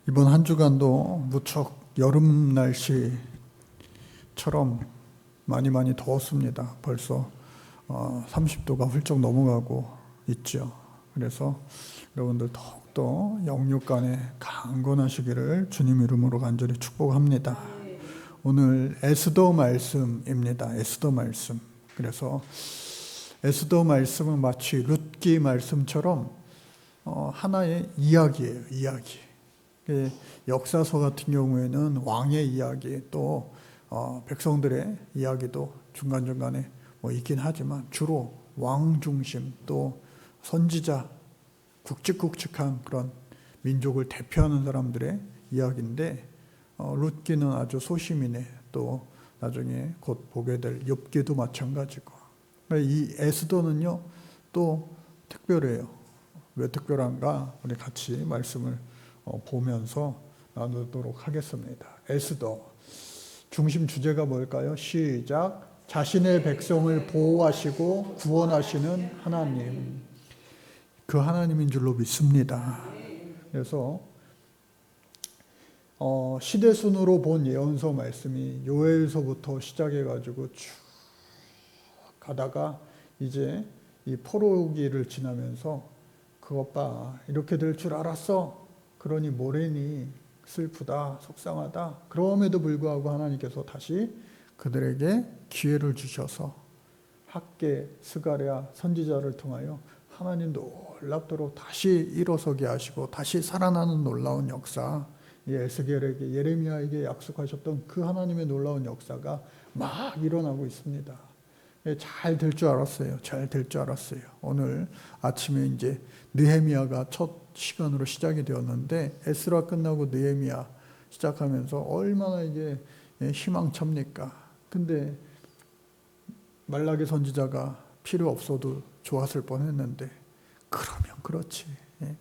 이번 한 주간도 무척 여름 날씨처럼 많이 더웠습니다. 벌써 30도가 훌쩍 넘어가고 있죠. 그래서 여러분들 더욱더 영육간에 강건하시기를 주님 이름으로 간절히 축복합니다. 오늘 에스더 말씀입니다. 에스더 말씀. 그래서 에스더 말씀은 마치 룻기 말씀처럼 하나의 이야기예요. 이야기. 역사서 같은 경우에는 왕의 이야기, 또 백성들의 이야기도 중간중간에 있긴 하지만 주로 왕 중심, 또 선지자, 굵직굵직한 그런 민족을 대표하는 사람들의 이야기인데, 룻기는 아주 소심이네. 또 나중에 곧 보게 될 욥기도 마찬가지고. 이 에스더는요 또 특별해요. 왜 특별한가? 우리 같이 말씀을 보면서 나누도록 하겠습니다. 에스더 중심 주제가 뭘까요? 시작. 자신의 백성을 보호하시고 구원하시는 하나님, 그 하나님인 줄로 믿습니다. 그래서 시대순으로 본 예언서 말씀이 요엘서부터 시작해가지고 쭉 가다가 이제 이 포로기를 지나면서 그것 봐, 이렇게 될 줄 알았어. 그러니 뭐래니, 슬프다, 속상하다. 그럼에도 불구하고 하나님께서 다시 그들에게 기회를 주셔서 학개, 스가랴 선지자를 통하여 하나님 놀랍도록 다시 일어서게 하시고 다시 살아나는 놀라운 역사, 이 에스겔에게, 예레미야에게 약속하셨던 그 하나님의 놀라운 역사가 막 일어나고 있습니다. 잘 될 줄 알았어요. 잘 될 줄 알았어요. 오늘 아침에 이제 느헤미야가 첫 시간으로 시작이 되었는데, 에스라 끝나고 느헤미야 시작하면서 얼마나 이게 희망찹니까? 근데 말라기 선지자가 필요 없어도 좋았을 뻔했는데, 그러면 그렇지.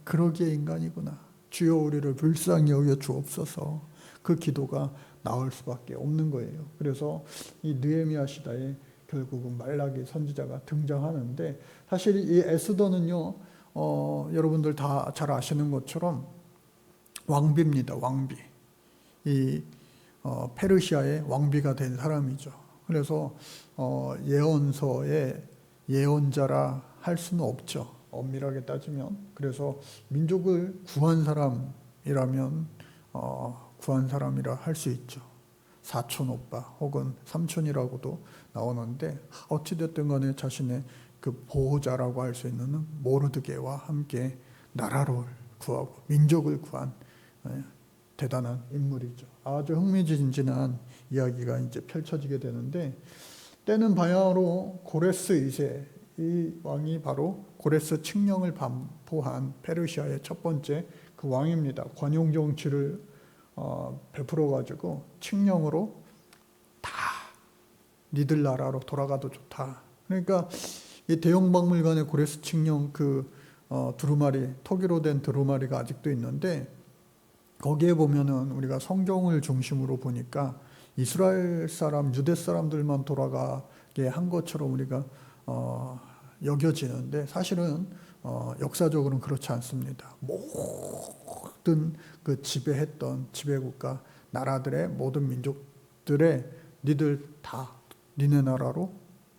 그러기에 인간이구나. 주여 우리를 불쌍히 여겨 주옵소서. 그 기도가 나올 수밖에 없는 거예요. 그래서 이 느헤미야 시대에 결국은 말라기 선지자가 등장하는데, 사실 이 에스더는요, 여러분들 다 잘 아시는 것처럼 왕비입니다. 왕비. 이 페르시아의 왕비가 된 사람이죠. 그래서 예언서의 예언자라 할 수는 없죠. 엄밀하게 따지면. 그래서 민족을 구한 사람이라면 구한 사람이라 할 수 있죠. 사촌 오빠 혹은 삼촌이라고도 나오는데, 어찌됐든 간에 자신의 그 보호자라고 할 수 있는 모르드게와 함께 나라를 구하고 민족을 구한 대단한 인물이죠. 아주 흥미진진한 이야기가 이제 펼쳐지게 되는데, 때는 바야흐로 고레스 2세, 이 왕이 바로 고레스 칙령을 반포한 페르시아의 첫 번째 그 왕입니다. 관용 정치를 베풀어 가지고 칙령으로 다 니들 나라로 돌아가도 좋다. 그러니까 이 대형 박물관에 고레스 칙령 그 두루마리, 토기로 된 두루마리가 아직도 있는데, 거기에 보면은 우리가 성경을 중심으로 보니까 이스라엘 사람, 유대 사람들만 돌아가게 한 것처럼 우리가 여겨지는데, 사실은 역사적으로는 그렇지 않습니다. 모든 그 지배했던 지배국가 나라들의 모든 민족들의 니들 다 니네 나라로,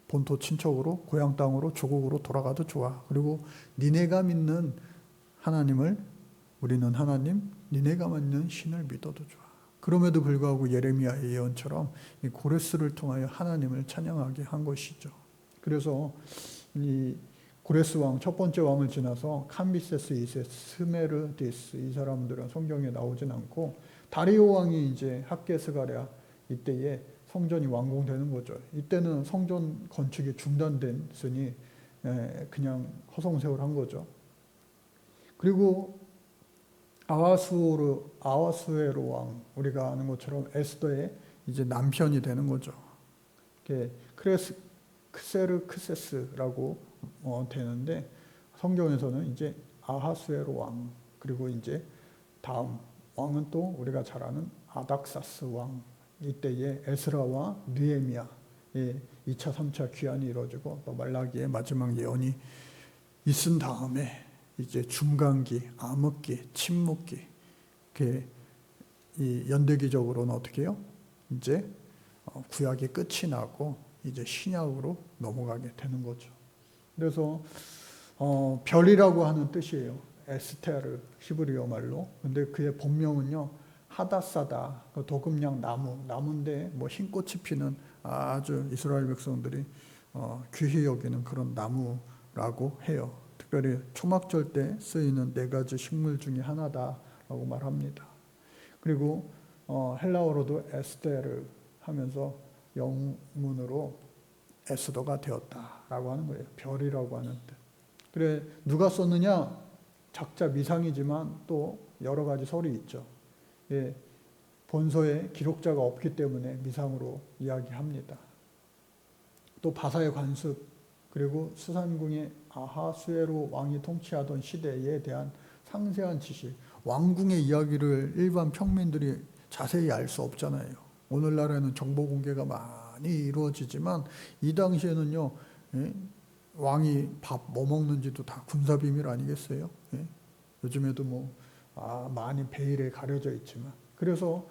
본토 친척으로, 고향 땅으로, 조국으로 돌아가도 좋아. 그리고 니네가 믿는 하나님을, 우리는 하나님, 니네가 믿는 신을 믿어도 좋아. 그럼에도 불구하고 예레미야의 예언처럼 이 고레스를 통하여 하나님을 찬양하게 한 것이죠. 그래서 이 고레스 왕, 첫 번째 왕을 지나서 캄비세스 2세, 스메르디스, 이 사람들은 성경에 나오진 않고, 다리오 왕이 이제 학개 스가랴 이때에 성전이 완공되는 거죠. 이때는 성전 건축이 중단됐으니 그냥 허송세월한 거죠. 그리고 아하수에로 왕, 우리가 아는 것처럼 에스더의 이제 남편이 되는 거죠. 크세르크세스라고 되는데, 성경에서는 이제 아하수에로 왕, 그리고 이제 다음 왕은 또 우리가 잘 아는 아닥사스 왕. 이때에 에스라와 느헤미야의 2차, 3차 귀환이 이루어지고, 또 말라기의 마지막 예언이 있은 다음에 이제 중간기, 암흑기, 침묵기, 이 연대기적으로는 어떻게 해요? 이제 구약이 끝이 나고 이제 신약으로 넘어가게 되는 거죠. 그래서 별이라고 하는 뜻이에요. 에스테르, 히브리어 말로. 근데 그의 본명은요, 하다사다, 도금냥 나무인데 뭐 흰꽃이 피는 아주 이스라엘 백성들이 귀히 여기는 그런 나무라고 해요. 특별히 초막절 때 쓰이는 4가지 식물 중에 하나다라고 말합니다. 그리고 헬라어로도 에스테르 하면서 영문으로 에스더가 되었다라고 하는 거예요. 별이라고 하는 뜻. 그래, 누가 썼느냐? 작자 미상이지만 또 여러 가지 설이 있죠. 예, 본서에 기록자가 없기 때문에 미상으로 이야기합니다. 또 바사의 관습, 그리고 수산궁의 아하수에로 왕이 통치하던 시대에 대한 상세한 지식, 왕궁의 이야기를 일반 평민들이 자세히 알 수 없잖아요. 오늘날에는 정보 공개가 많이 이루어지지만 이 당시에는요, 예? 왕이 밥 뭐 먹는지도 다 군사비밀 아니겠어요? 예? 요즘에도 뭐 많이 베일에 가려져 있지만, 그래서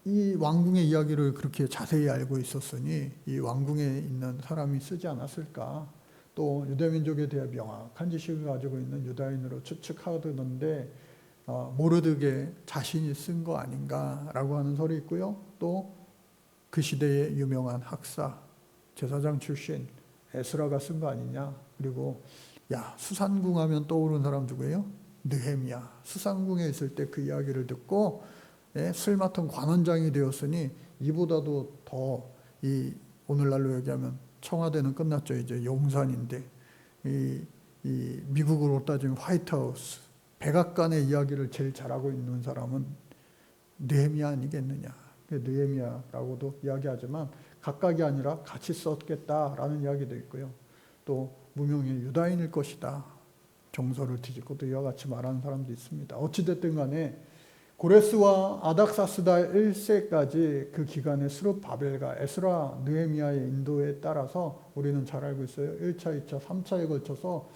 이 왕궁의 이야기를 그렇게 자세히 알고 있었으니 이 왕궁에 있는 사람이 쓰지 않았을까? 또 유대민족에 대해 명확한 지식을 가지고 있는 유다인으로 추측하던데 모르드게 자신이 쓴 거 아닌가라고 하는 설이 있고요. 또 그 시대의 유명한 학사, 제사장 출신 에스라가 쓴 거 아니냐. 그리고 수산궁 하면 떠오르는 사람 누구예요? 느헤미야. 수산궁에 있을 때 그 이야기를 듣고 술 맡은 관원장이 되었으니 이보다도 더 오늘날로 얘기하면 청와대는 끝났죠. 이제 용산인데 이 미국으로 따지면 화이트하우스, 백악관의 이야기를 제일 잘하고 있는 사람은 느헤미야 아니겠느냐. 느헤미야라고도 이야기하지만 각각이 아니라 같이 썼겠다라는 이야기도 있고요. 또 무명의 유다인일 것이다. 정서를 뒤집고 또 이와 같이 말하는 사람도 있습니다. 어찌됐든 간에 고레스와 아닥사스다 1세까지 그 기간에 스룹바벨과 에스라, 느헤미야의 인도에 따라서 우리는 잘 알고 있어요. 1차, 2차, 3차에 걸쳐서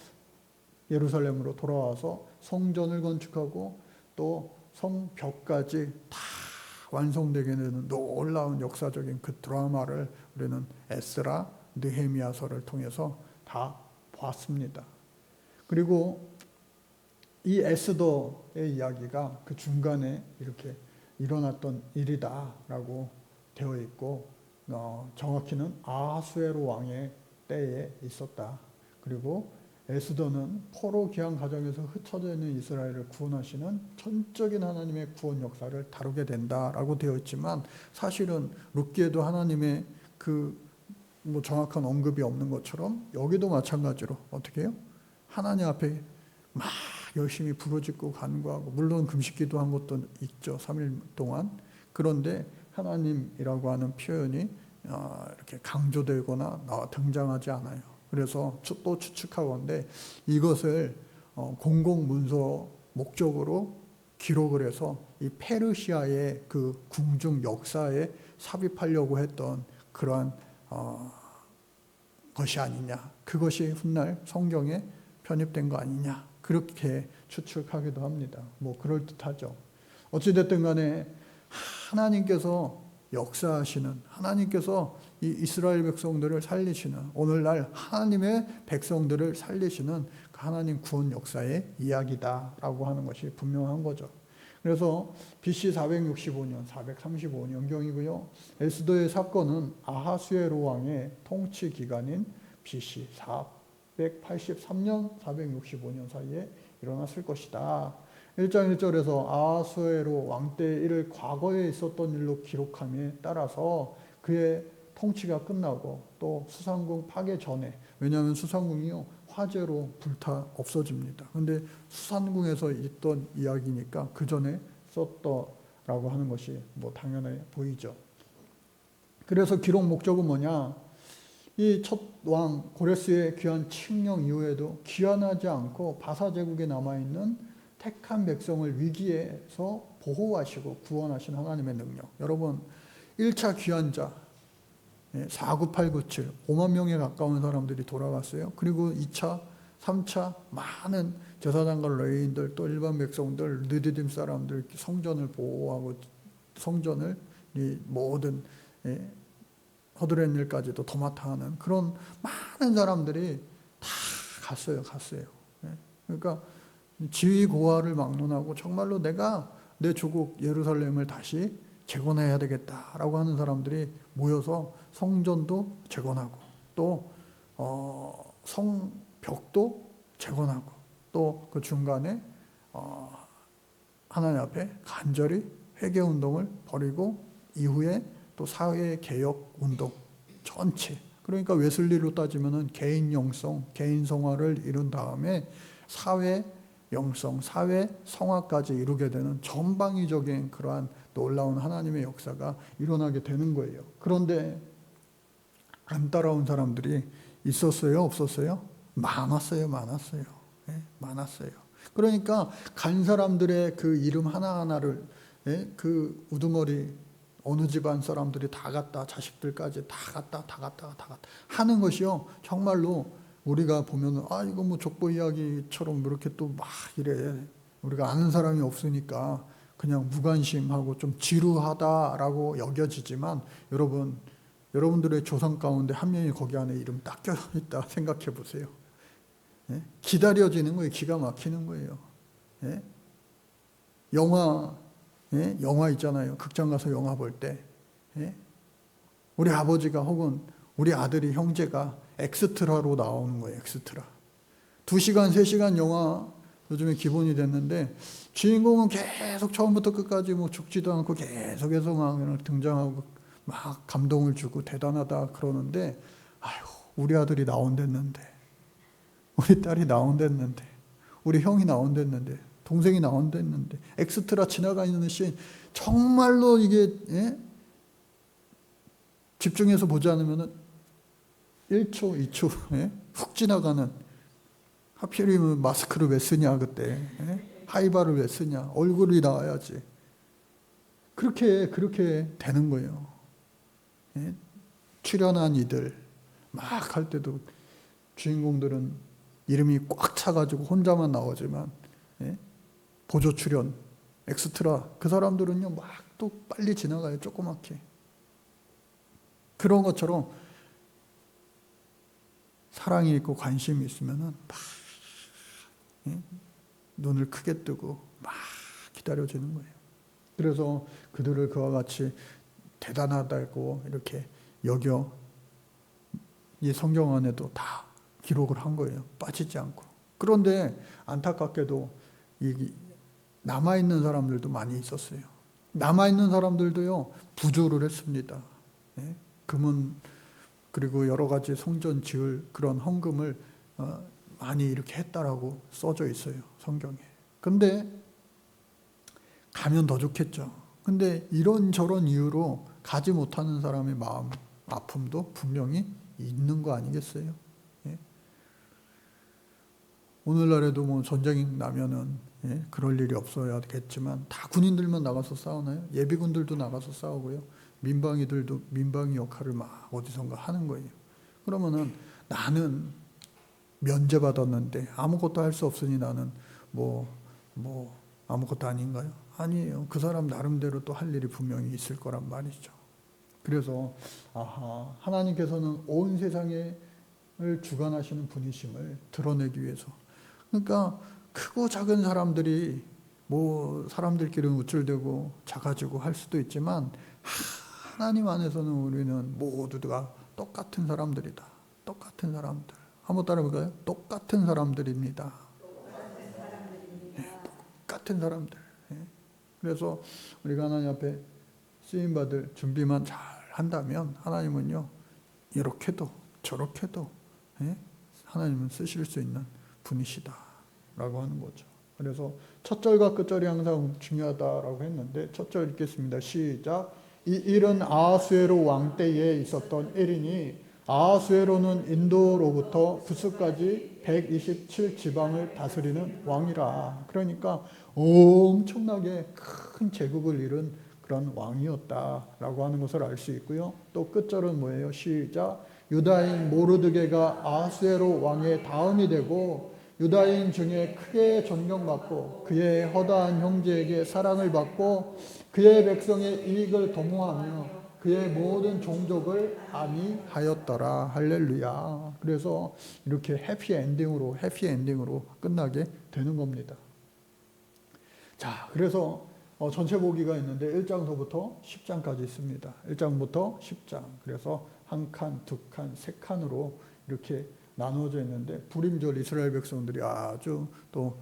예루살렘으로 돌아와서 성전을 건축하고 또 성벽까지 다 완성되게 되는 놀라운 역사적인 그 드라마를 우리는 에스라, 느헤미야서를 통해서 다 보았습니다. 그리고 이 에스더의 이야기가 그 중간에 이렇게 일어났던 일이다라고 되어 있고 정확히는 아하수에로 왕의 때에 있었다. 그리고 에스더는 포로 귀환 과정에서 흩어져 있는 이스라엘을 구원하시는 전적인 하나님의 구원 역사를 다루게 된다라고 되어 있지만 사실은 룻기에도 하나님의 뭐 정확한 언급이 없는 것처럼 여기도 마찬가지로 어떻게 해요? 하나님 앞에 막 열심히 부르짖고 간구하고 물론 금식기도 한 것도 있죠. 3일 동안. 그런데 하나님이라고 하는 표현이 이렇게 강조되거나 등장하지 않아요. 그래서 또 추측하건대 이것을 공공문서 목적으로 기록을 해서 이 페르시아의 그 궁중 역사에 삽입하려고 했던 그러한 것이 아니냐. 그것이 훗날 성경에 편입된 거 아니냐. 그렇게 추측하기도 합니다. 뭐 그럴듯하죠. 어찌됐든 간에 하나님께서 역사하시는, 하나님께서 이 이스라엘 백성들을 살리시는, 오늘날 하나님의 백성들을 살리시는 그 하나님 구원 역사의 이야기다라고 하는 것이 분명한 거죠. 그래서 BC 465년, 435년경이고요. 에스더의 사건은 아하수에로 왕의 통치 기간인 BC 483년, 465년 사이에 일어났을 것이다. 1장 1절에서 아하수에로 왕 때 일을 과거에 있었던 일로 기록함에 따라서 그의 통치가 끝나고 또 수산궁 파괴 전에, 왜냐하면 수산궁이요 화재로 불타 없어집니다. 근데 수산궁에서 있던 이야기니까 그 전에 썼다라고 하는 것이 뭐 당연해 보이죠. 그래서 기록 목적은 뭐냐? 이 첫 왕 고레스의 귀환 칙령 이후에도 귀환하지 않고 바사 제국에 남아있는 택한 백성을 위기에서 보호하시고 구원하신 하나님의 능력. 여러분 1차 귀환자 49897 5만 명에 가까운 사람들이 돌아갔어요. 그리고 2차 3차 많은 제사장과 레위인들 또 일반 백성들 느디딤 사람들 성전을 보호하고 성전을 이 모든 허드렛 일까지도 도맡아 하는 그런 많은 사람들이 다 갔어요. 그러니까 지위 고하를 막론하고 정말로 내가 내 조국 예루살렘을 다시 재건해야 되겠다라고 하는 사람들이 모여서 성전도 재건하고 또 성벽도 재건하고 또 그 중간에 하나님 앞에 간절히 회개 운동을 벌이고 이후에 또 사회 개혁 운동 전체, 그러니까 웨슬리로 따지면은 개인 영성, 개인 성화를 이룬 다음에 사회 영성, 사회 성화까지 이루게 되는 전방위적인 그러한 놀라운 하나님의 역사가 일어나게 되는 거예요. 그런데 안 따라온 사람들이 있었어요, 없었어요? 많았어요. 많았어요. 그러니까 간 사람들의 그 이름 하나하나를 그 우두머리 어느 집안 사람들이 다 갔다, 자식들까지 다 갔다 하는 것이요. 정말로 우리가 보면은 이거 뭐 족보 이야기처럼 이렇게 또 막 이래. 우리가 아는 사람이 없으니까 그냥 무관심하고 좀 지루하다라고 여겨지지만 여러분들의 조상 가운데 한 명이 거기 안에 이름 딱 껴있다 생각해 보세요. 기다려지는 거예요. 기가 막히는 거예요. 영화 있잖아요. 극장 가서 영화 볼 때 우리 아버지가 혹은 우리 아들이 형제가 엑스트라로 나오는 거예요. 엑스트라. 2시간 3시간 영화 요즘에 기본이 됐는데 주인공은 계속 처음부터 끝까지 뭐 죽지도 않고 계속해서 막 등장하고 막 감동을 주고 대단하다 그러는데 우리 아들이 나온댔는데 우리 딸이 나온댔는데 우리 형이 나온댔는데 동생이 나온댔는데 엑스트라 지나가는 씬 정말로 이게 집중해서 보지 않으면 1초 2초 훅 지나가는. 하필이면 마스크를 왜 쓰냐 그때 하이바를 왜 쓰냐 얼굴이 나와야지. 그렇게 되는 거예요. 출연한 이들 막 할 때도 주인공들은 이름이 꽉 차가지고 혼자만 나오지만 보조 출연 엑스트라 그 사람들은요 막 또 빨리 지나가요. 조그맣게. 그런 것처럼 사랑이 있고 관심이 있으면은 막 눈을 크게 뜨고 막 기다려지는 거예요. 그래서 그들을 그와 같이 대단하다고 이렇게 여겨 이 성경 안에도 다 기록을 한 거예요. 빠지지 않고. 그런데 안타깝게도 이 남아있는 사람들도 많이 있었어요. 남아있는 사람들도요 부조를 했습니다. 금은 그리고 여러 가지 성전 지을 그런 헌금을 많이 이렇게 했다라고 써져 있어요. 성경에. 근데 가면 더 좋겠죠. 근데 이런저런 이유로 가지 못하는 사람의 마음 아픔도 분명히 있는 거 아니겠어요? 오늘날에도 뭐 전쟁이 나면은 그럴 일이 없어야겠지만 다 군인들만 나가서 싸우나요? 예비군들도 나가서 싸우고요. 민방위들도 민방위 역할을 막 어디선가 하는 거예요. 그러면은 나는 면제받았는데 아무것도 할 수 없으니 나는 뭐 아무것도 아닌가요? 아니에요. 그 사람 나름대로 또 할 일이 분명히 있을 거란 말이죠. 그래서 하나님께서는 온 세상을 주관하시는 분이심을 드러내기 위해서. 그러니까 크고 작은 사람들이 뭐 사람들끼리는 우쭐대고 작아지고 할 수도 있지만 하나님 안에서는 우리는 모두가 똑같은 사람들이다. 똑같은 사람들. 한번 따라해볼까요? 똑같은 사람들입니다. 똑같은 사람들. 그래서 우리가 하나님 앞에 쓰임받을 준비만 잘 한다면 하나님은요 이렇게도 저렇게도 하나님은 쓰실 수 있는 분이시다 라고 하는 거죠. 그래서 첫 절과 끝 절이 항상 중요하다라고 했는데 첫 절 읽겠습니다. 시작. 이 일은 아하수에로 왕 때에 있었던 일이니 아하수에로는 인도로부터 구스까지 127지방을 다스리는 왕이라. 그러니까 엄청나게 큰 제국을 이룬 그런 왕이었다라고 하는 것을 알 수 있고요. 또 끝절은 뭐예요? 시작. 유다인 모르드게가 아하수에로 왕의 다음이 되고 유다인 중에 크게 존경받고 그의 허다한 형제에게 사랑을 받고 그의 백성의 이익을 도모하며 그의 모든 종족을 안위하였더라. 할렐루야. 그래서 이렇게 해피엔딩으로 끝나게 되는 겁니다. 자, 그래서 전체 보기가 있는데 1장서부터 10장까지 있습니다. 1장부터 10장. 그래서 한 칸, 두 칸, 세 칸으로 이렇게 나누어져 있는데 불임절 이스라엘 백성들이 아주 또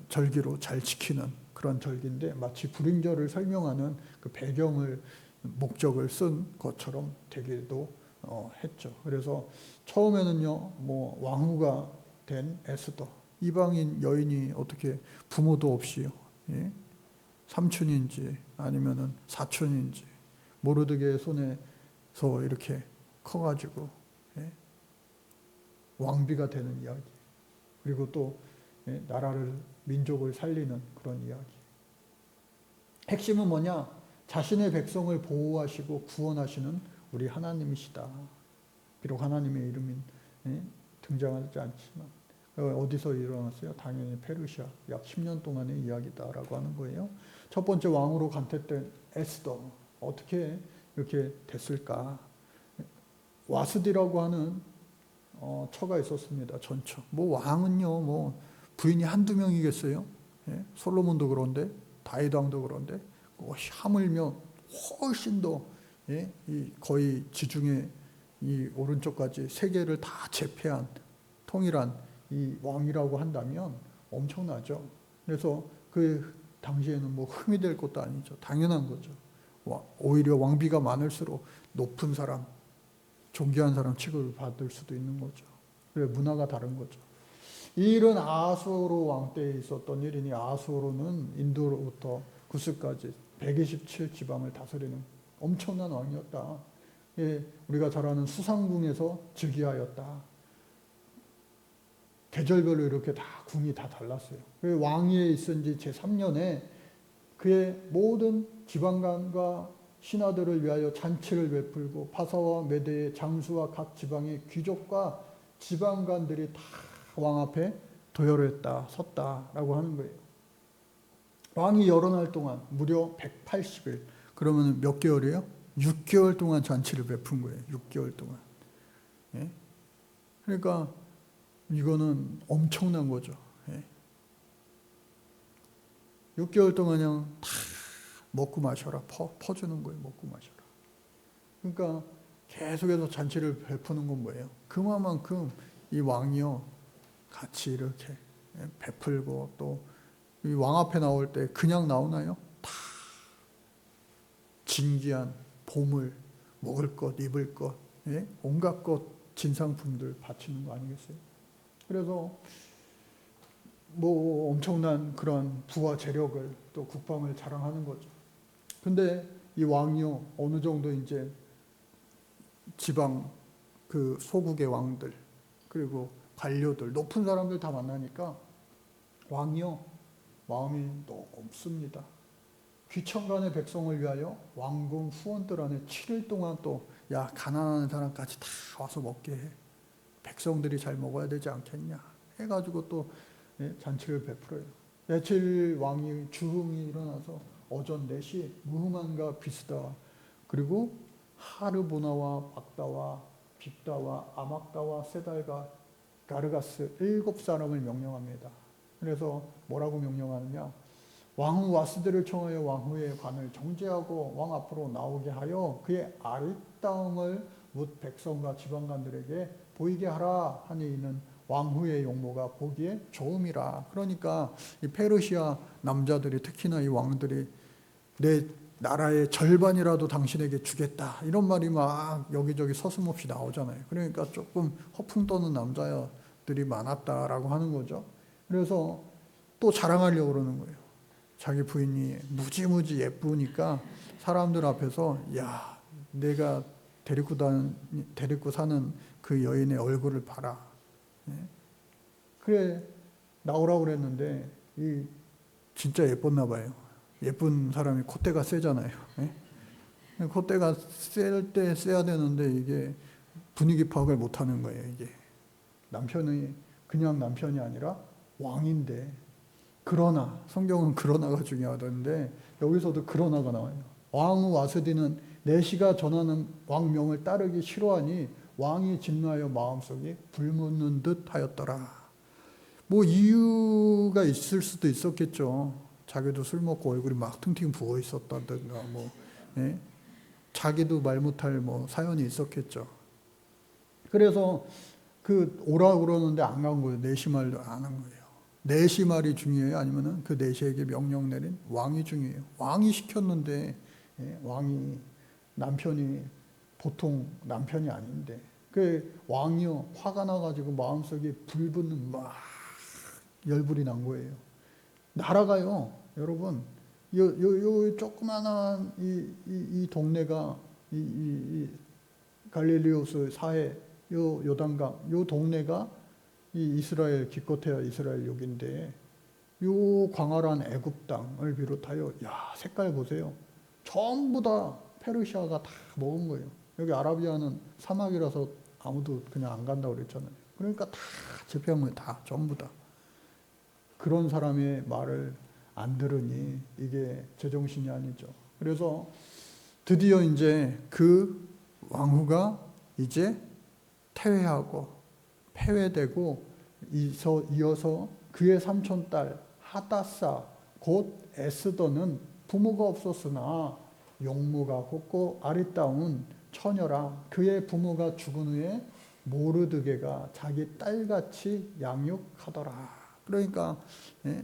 절기로 잘 지키는 그런 절기인데 마치 불임절을 설명하는 그 배경을 목적을 쓴 것처럼 되기도 했죠. 그래서 처음에는요, 뭐 왕후가 된 에스더, 이방인 여인이 어떻게 부모도 없이요, 예? 삼촌인지 아니면은 사촌인지 모르드게의 손에서 이렇게 커가지고 예? 왕비가 되는 이야기. 그리고 또 예? 나라를 민족을 살리는 그런 이야기. 핵심은 뭐냐? 자신의 백성을 보호하시고 구원하시는 우리 하나님이시다. 비록 하나님의 이름이 예? 등장하지 않지만 어디서 일어났어요? 당연히 페르시아 약 10년 동안의 이야기다라고 하는 거예요. 첫 번째 왕으로 간택된 에스더 어떻게 이렇게 됐을까? 와스디라고 하는 처가 있었습니다. 전처. 뭐 왕은요, 뭐 부인이 한두 명이겠어요? 예? 솔로몬도 그런데 다윗 왕도 그런데 하물며 훨씬 더 예? 거의 지중해 이 오른쪽까지 세계를 다 제패한 통일한 이 왕이라고 한다면 엄청나죠. 그래서 그 당시에는 뭐 흠이 될 것도 아니죠. 당연한 거죠. 오히려 왕비가 많을수록 높은 사람, 존귀한 사람 취급을 받을 수도 있는 거죠. 그래 문화가 다른 거죠. 이 일은 아수르 왕 때에 있었던 일이니 아수르는 인도로부터 구스까지 127지방을 다스리는 엄청난 왕이었다. 예, 우리가 잘 아는 수상궁에서 즉위하였다. 계절별로 이렇게 다 궁이 다 달랐어요. 왕위에 있은 지 제3년에 그의 모든 지방간과 신하들을 위하여 잔치를 베풀고 파사와 메대의 장수와 각 지방의 귀족과 지방관들이 다 왕 앞에 도열했다, 섰다라고 하는 거예요. 왕이 여러 날 동안 무려 180일, 그러면 몇 개월이에요? 6개월 동안 잔치를 베푼 거예요. 6개월 동안. 예? 그러니까 이거는 엄청난 거죠. 예? 6개월 동안 그냥 다 먹고 마셔라, 퍼주는 거예요. 먹고 마셔라. 그러니까 계속해서 잔치를 베푸는 건 뭐예요? 그만큼 이 왕이요 같이 이렇게 베풀고 또 이 왕 앞에 나올 때 그냥 나오나요? 다 진귀한 보물, 먹을 것, 입을 것, 예? 온갖 것 진상품들 바치는 거 아니겠어요? 그래서 뭐 엄청난 그런 부와 재력을 또 국방을 자랑하는 거죠. 근데 이 왕이요 어느 정도 이제 지방 그 소국의 왕들 그리고 관료들 높은 사람들 다 만나니까 왕이요 마음이 높습니다. 귀천간의 백성을 위하여 왕궁 후원들 안에 7일 동안 또 야 가난한 사람까지 다 와서 먹게 해. 백성들이 잘 먹어야 되지 않겠냐 해가지고 또 잔치를 베풀어요. 며칠 왕이 주흥이 일어나서 오전 4시 무흥한과 비스다 그리고 하르보나와 박다와 빅다와 아막다와 세달과 가르가스 7사람을 명령합니다. 그래서 뭐라고 명령하느냐? 왕후 와스들을 청하여 왕후의 관을 정죄하고 왕 앞으로 나오게 하여 그의 아리따움을 뭇 백성과 지방관들에게 보이게 하라 하니 이는 왕후의 용모가 보기에 좋음이라. 그러니까 이 페르시아 남자들이 특히나 이 왕들이 내 나라의 절반이라도 당신에게 주겠다 이런 말이 막 여기저기 서슴없이 나오잖아요. 그러니까 조금 허풍 떠는 남자들이 많았다라고 하는 거죠. 그래서 또 자랑하려고 그러는 거예요. 자기 부인이 무지무지 예쁘니까 사람들 앞에서 야 내가 데리고 사는 그 여인의 얼굴을 봐라. 그래 나오라고 그랬는데 이 진짜 예뻤나 봐요. 예쁜 사람이 콧대가 세잖아요. 콧대가 셀 때 세야 되는데 이게 분위기 파악을 못하는 거예요. 이게 남편이 그냥 남편이 아니라 왕인데, 그러나 성경은 그러나가 중요하던데 여기서도 그러나가 나와요. 왕후 와스디는 내시가 전하는 왕명을 따르기 싫어하니 왕이 진노하여 마음속에 불묻는 듯 하였더라. 뭐 이유가 있을 수도 있었겠죠. 자기도 술 먹고 얼굴이 막 퉁퉁 부어 있었다든가 뭐, 예? 자기도 말 못할 뭐 사연이 있었겠죠. 그래서 그 오라 그러는데 안 간 거예요. 내시 말도 안 한 거예요. 내시 말이 중요해요? 아니면은 그 내시에게 명령 내린 왕이 중요해요? 왕이 시켰는데, 예? 왕이, 남편이 보통 남편이 아닌데, 그 왕이요 화가 나가지고 마음속에 불붙는 막 열불이 난 거예요. 나라가요, 여러분. 요 조그만한 이 동네가 이 갈릴리오스 사해 요 요단강 요 동네가 이 이스라엘 기껏해야 이스라엘 욕인데, 요 광활한 애굽 땅을 비롯하여, 야 색깔 보세요. 전부 다 페르시아가 다 먹은 거예요. 여기 아라비아는 사막이라서 아무도 그냥 안 간다고 그랬잖아요. 그러니까 다 제패한 거예요. 다 전부 다. 그런 사람의 말을 안 들으니 이게 제정신이 아니죠. 그래서 드디어 이제 그 왕후가 이제 퇴회하고 폐회되고, 이어서 그의 삼촌딸 하다사 곧 에스더는 부모가 없었으나 용모가 곱고 아리따운 처녀라. 그의 부모가 죽은 후에 모르드게가 자기 딸같이 양육하더라. 그러니까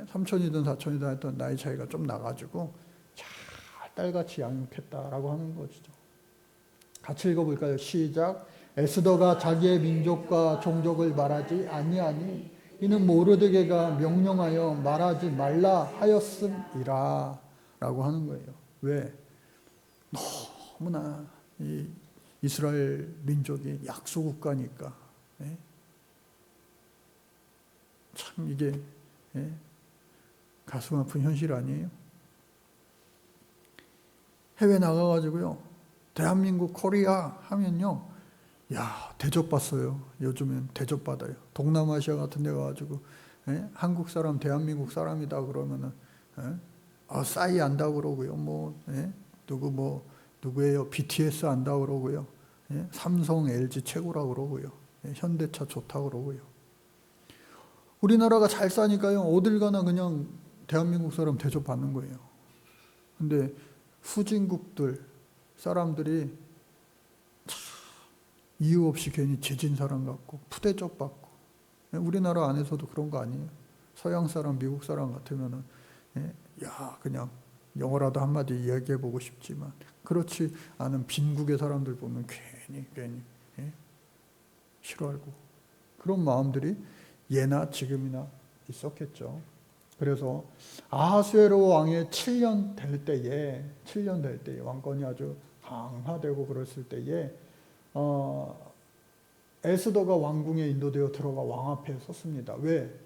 삼촌이든 사촌이든 하여튼 나이 차이가 좀 나가지고 잘 딸같이 양육했다라고 하는 것이죠. 같이 읽어볼까요? 시작. 에스더가 자기의 민족과 종족을 말하지 아니하니 이는 모르드게가 명령하여 말하지 말라 하였음이라 라고 하는 거예요. 왜? 너무나 이 이스라엘 민족이 약소국가니까. 참 이게 가슴 아픈 현실 아니에요? 해외 나가가지고요, 대한민국 코리아 하면요, 야 대접받어요. 요즘엔 대접받아요. 동남아시아 같은 데 가가지고 한국 사람 대한민국 사람이다 그러면은 싸이 안다 그러고요. 뭐 누구예요? BTS 안다 그러고요. 삼성, LG 최고라 그러고요. 현대차 좋다 그러고요. 우리나라가 잘 사니까요, 어딜 가나 그냥 대한민국 사람 대접받는 거예요. 근데 후진국들 사람들이 이유 없이 괜히 재진 사람 같고 푸대접 받고. 우리나라 안에서도 그런 거 아니에요? 서양 사람, 미국 사람 같으면은 야 그냥 영어라도 한마디 이야기해 보고 싶지만, 그렇지 않은 빈국의 사람들 보면 괜히 싫어하고, 그런 마음들이 예나 지금이나 있었겠죠. 그래서 아하수에로 왕의 7년 될 때에 왕권이 아주 강화되고 그랬을 때에 에스더가 왕궁에 인도되어 들어가 왕 앞에 섰습니다. 왜?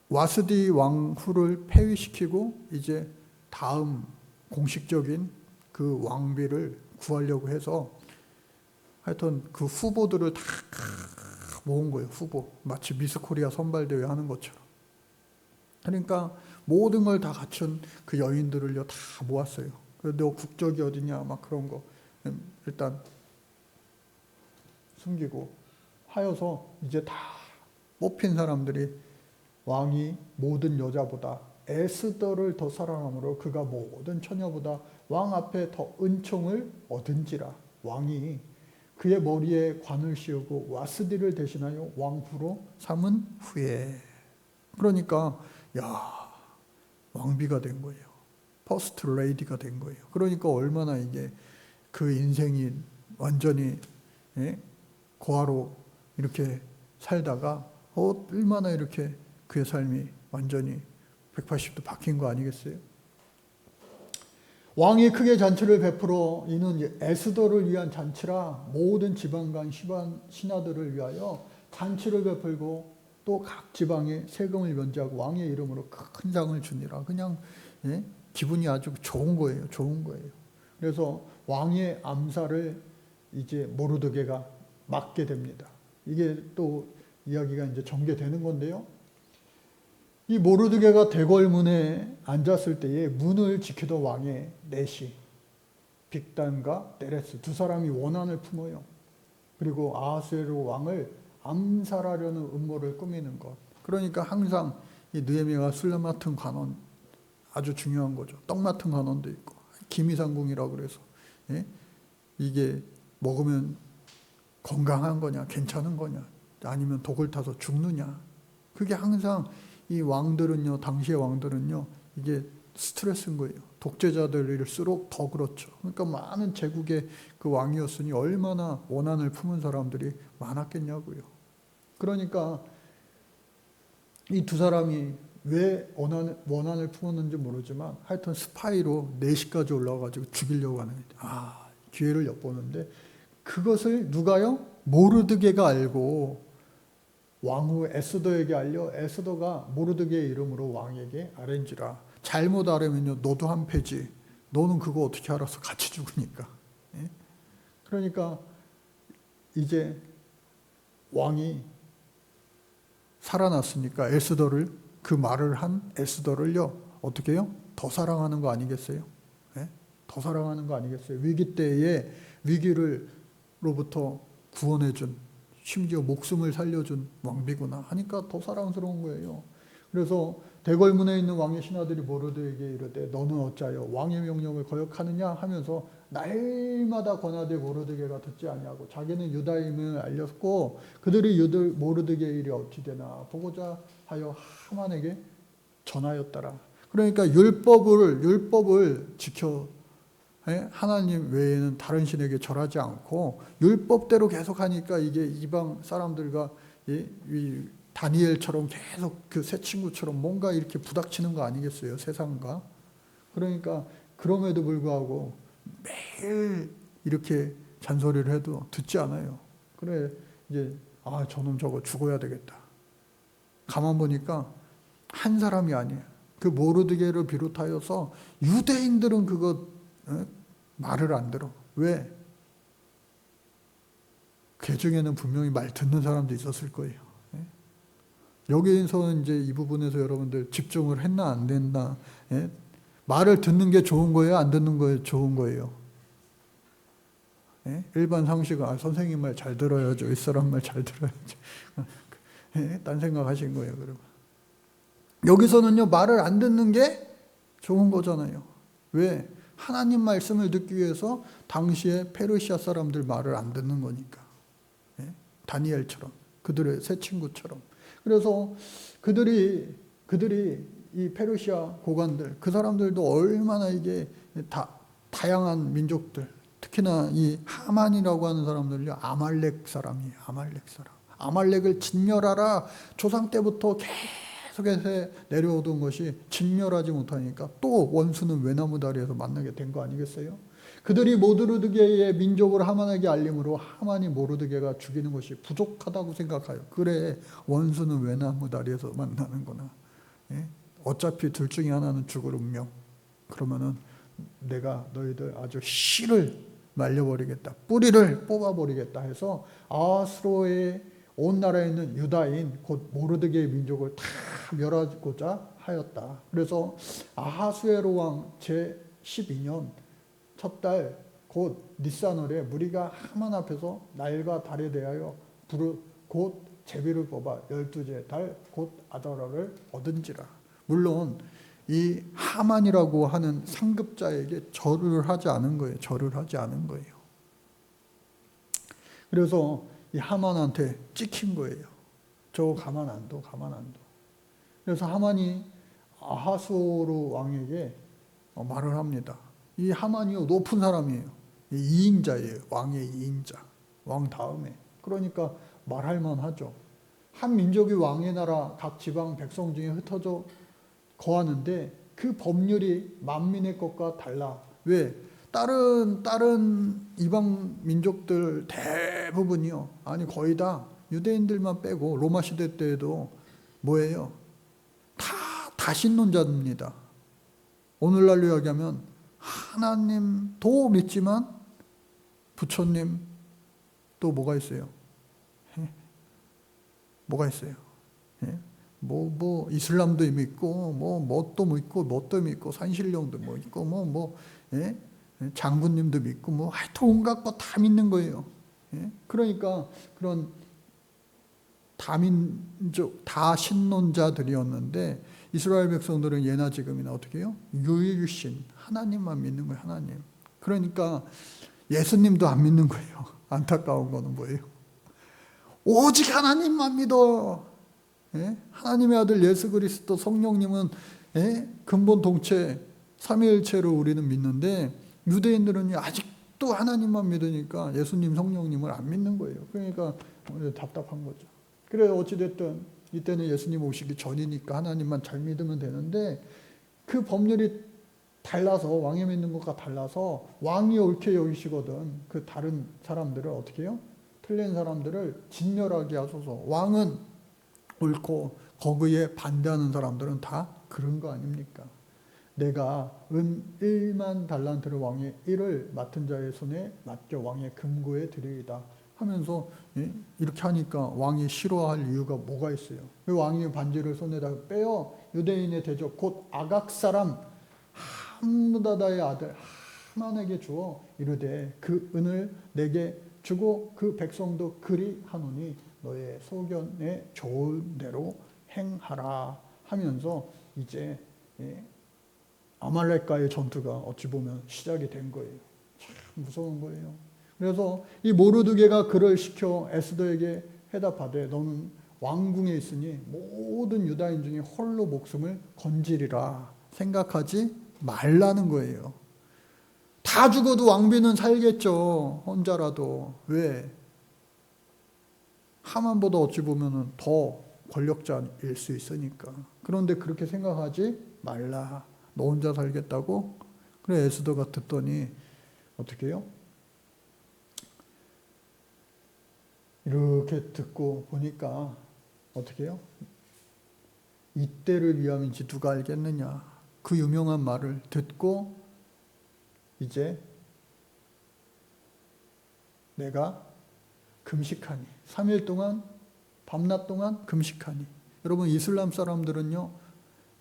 와스디 왕후를 폐위시키고 이제 다음 공식적인 그 왕비를 구하려고 해서 하여튼 그 후보들을 다 모은 거예요. 후보. 마치 미스 코리아 선발대회 하는 것처럼. 그러니까 모든 걸 다 갖춘 그 여인들을요 다 모았어요. 너 국적이 어디냐 막 그런 거 일단 숨기고 하여서 이제 다 뽑힌 사람들이 왕이 모든 여자보다 에스더를 더 사랑함으로 그가 모든 처녀보다 왕 앞에 더 은총을 얻은지라. 왕이 그의 머리에 관을 씌우고 와스디를 대신하여 왕후로 삼은 후에. 그러니까 야 왕비가 된 거예요. 퍼스트 레이디가 된 거예요. 그러니까 얼마나 이게 그 인생이 완전히 고아로 이렇게 살다가 얼마나 이렇게 그의 삶이 완전히 180도 바뀐 거 아니겠어요? 왕이 크게 잔치를 베풀어 이는 에스더를 위한 잔치라 모든 지방간 신하들을 위하여 잔치를 베풀고 또 각 지방에 세금을 면제하고 왕의 이름으로 큰 상을 주니라. 그냥 기분이 아주 좋은 거예요. 좋은 거예요. 그래서 왕의 암살을 이제 모르드게가 맡게 됩니다. 이게 또 이야기가 이제 전개되는 건데요. 이 모르드게가 대궐문에 앉았을 때에 문을 지키던 왕의 넷이 빅단과 데레스 두 사람이 원한을 품어요. 그리고 아하수에로 왕을 암살하려는 음모를 꾸미는 것. 그러니까 항상 이 느헤미야가 술 맡은 관원 아주 중요한 거죠. 떡 맡은 관원도 있고 기미상궁이라고 그래서 예? 이게 먹으면 건강한 거냐, 괜찮은 거냐, 아니면 독을 타서 죽느냐. 그게 항상 이 왕들은요, 당시의 왕들은요, 이게 스트레스인 거예요. 독재자들일수록 더 그렇죠. 그러니까 많은 제국의 그 왕이었으니 얼마나 원한을 품은 사람들이 많았겠냐고요. 그러니까 이 두 사람이 왜 원한을 품었는지 모르지만 하여튼 스파이로 4시까지 올라와가지고 죽이려고 하는 기회를 엿보는데 그것을 누가요? 모르드게가 알고 왕후 에스더에게 알려 에스더가 모르드게의 이름으로 왕에게 아뢰니라. 잘못 아뢰면요 너도 한패지. 너는 그거 어떻게 알아서 같이 죽으니까. 예? 그러니까 이제 왕이 살아났으니까 에스더를 그 말을 한 에스더를요 어떻게 해요? 더 사랑하는 거 아니겠어요? 예? 더 사랑하는 거 아니겠어요? 위기 때에 위기로부터 구원해준 심지어 목숨을 살려준 왕비구나 하니까 더 사랑스러운 거예요. 그래서 대궐문에 있는 왕의 신하들이 모르드게에게 이르되 너는 어찌하여 왕의 명령을 거역하느냐 하면서 날마다 권하되 모르드게가 듣지 아니하고 자기는 유다임을 알렸고 그들이 모르드게의 일이 어찌 되나 보고자 하여 하만에게 전하였더라. 그러니까 율법을 지켜 하나님 외에는 다른 신에게 절하지 않고 율법대로 계속 하니까 이게 이방 사람들과 이 다니엘처럼 계속 그 새 친구처럼 뭔가 이렇게 부닥치는 거 아니겠어요? 세상과. 그러니까 그럼에도 불구하고 매일 이렇게 잔소리를 해도 듣지 않아요. 그래 이제 저놈 저거 죽어야 되겠다. 가만 보니까 한 사람이 아니에요. 그 모르드게를 비롯하여서 유대인들은 그거 말을 안 들어. 왜? 그 중에는 분명히 말 듣는 사람도 있었을 거예요. 여기서는 이제 이 부분에서 여러분들 집중을 했나 안 됐나. 말을 듣는 게 좋은 거예요? 안 듣는 게 좋은 거예요? 일반 상식은 선생님 말 잘 들어야죠. 윗사람 말 잘 들어야죠. 딴 생각하신 거예요. 그러면 여기서는요 말을 안 듣는 게 좋은 거잖아요. 왜? 하나님 말씀을 듣기 위해서 당시에 페르시아 사람들 말을 안 듣는 거니까. 다니엘처럼 그들의 새 친구처럼. 그래서 그들이 이 페르시아 고관들 그 사람들도 얼마나 이게 다양한 민족들 특히나 이 하만이라고 하는 사람들요 아말렉 사람이에요. 아말렉을 진멸하라. 조상 때부터 계속해서 내려오던 것이 진멸하지 못하니까 또 원수는 외나무 다리에서 만나게 된 거 아니겠어요? 그들이 모르드게의 민족을 하만에게 알림으로 하만이 모르드게가 죽이는 것이 부족하다고 생각해요. 그래 원수는 외나무 다리에서 만나는구나. 어차피 둘 중에 하나는 죽을 운명. 그러면은 내가 너희들 아주 씨를 말려버리겠다. 뿌리를 뽑아버리겠다 해서 아하수로의 온 나라에 있는 유다인 곧 모르드게의 민족을 다 멸하고자 하였다. 그래서 아하수에로 왕 제12년 첫 달 곧 니산월에 무리가 하만 앞에서 날과 달에 대하여 곧 제비를 뽑아 12째 달 곧 아다라를 얻은지라. 물론 이 하만이라고 하는 상급자에게 절을 하지 않은 거예요. 그래서 이 하만한테 찍힌 거예요. 저거 가만 안 둬. 그래서 하만이 아하수오르 왕에게 말을 합니다. 이 하만이요 높은 사람이에요. 2인자예요. 왕의 2인자. 왕 다음에. 그러니까 말할 만하죠. 한 민족이 왕의 나라 각 지방 백성 중에 흩어져 거하는데 그 법률이 만민의 것과 달라. 왜? 다른 이방 민족들 대부분이요. 아니 거의 다 유대인들만 빼고 로마 시대 때에도 뭐예요? 다 다신론자입니다. 오늘날로 이야기하면 하나님도 믿지만 부처님 또 뭐가 있어요? 뭐가 있어요? 예? 뭐 이슬람도 믿고 뭣도 믿고 산신령도 뭐 있고 예? 장군님도 믿고 하여튼 온갖 거 다 믿는 거예요. 예? 그러니까 그런 다민족 다신론자들이었는데 이스라엘 백성들은 예나 지금이나 어떻게 해요? 유일신 하나님만 믿는 거예요. 하나님. 그러니까 예수님도 안 믿는 거예요. 안타까운 거는 뭐예요? 오직 하나님만 믿어. 예? 하나님의 아들 예수 그리스도 성령님은 근본 동체 삼위일체로 우리는 믿는데 유대인들은 아직도 하나님만 믿으니까 예수님 성령님을 안 믿는 거예요. 그러니까 답답한 거죠. 그래 어찌됐든 이때는 예수님 오시기 전이니까 하나님만 잘 믿으면 되는데 그 법률이 달라서 왕이 믿는 것과 달라서 왕이 옳게 여기시거든 그 다른 사람들을 어떻게 해요? 틀린 사람들을 진멸하게 하소서. 왕은 옳고 거기에 반대하는 사람들은 다 그런 거 아닙니까? 내가 은 1만 달란트를 왕의 1을 맡은 자의 손에 맡겨 왕의 금고에 드리이다 하면서 이렇게 하니까 왕이 싫어할 이유가 뭐가 있어요? 왕이 반지를 손에다 빼어 유대인의 대적 곧 아각 사람 함무다다의 아들 하만에게 주어 이르되 그 은을 내게 주고 그 백성도 그리 하노니 너의 소견에 좋은 대로 행하라 하면서 이제 아말렉과의 전투가 어찌 보면 시작이 된 거예요. 참 무서운 거예요. 그래서 이 모르드게가 글을 시켜 에스더에게 해답하되 너는 왕궁에 있으니 모든 유다인 중에 홀로 목숨을 건지리라 생각하지 말라는 거예요. 다 죽어도 왕비는 살겠죠. 혼자라도. 왜? 하만보다 어찌 보면 더 권력자일 수 있으니까. 그런데 그렇게 생각하지 말라. 너 혼자 살겠다고? 그래 에스더가 듣더니 어떻게 해요? 이렇게 듣고 보니까 어떻게 해요? 이때를 위함인지 누가 알겠느냐. 그 유명한 말을 듣고 이제 내가 금식하니 3일 동안 밤낮 동안 금식하니. 여러분 이슬람 사람들은요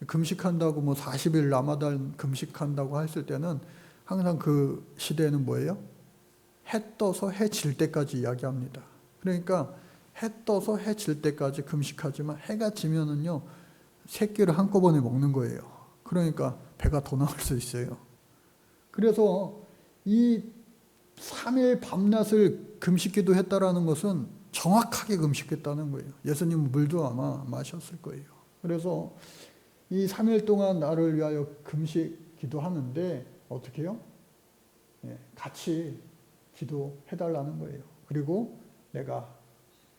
금식한다고 40일 라마단 금식한다고 했을 때는 항상 그 시대에는 뭐예요? 해 떠서 해 질 때까지 이야기합니다. 그러니까 해 떠서 해 질 때까지 금식하지만 해가 지면은요 새끼를 한꺼번에 먹는 거예요. 그러니까 배가 더 나올 수 있어요. 그래서 이 3일 밤낮을 금식기도 했다라는 것은 정확하게 금식했다는 거예요. 예수님은 물도 아마 마셨을 거예요. 그래서 이 3일 동안 나를 위하여 금식 기도하는데 어떻게 해요? 같이 기도해달라는 거예요. 그리고 내가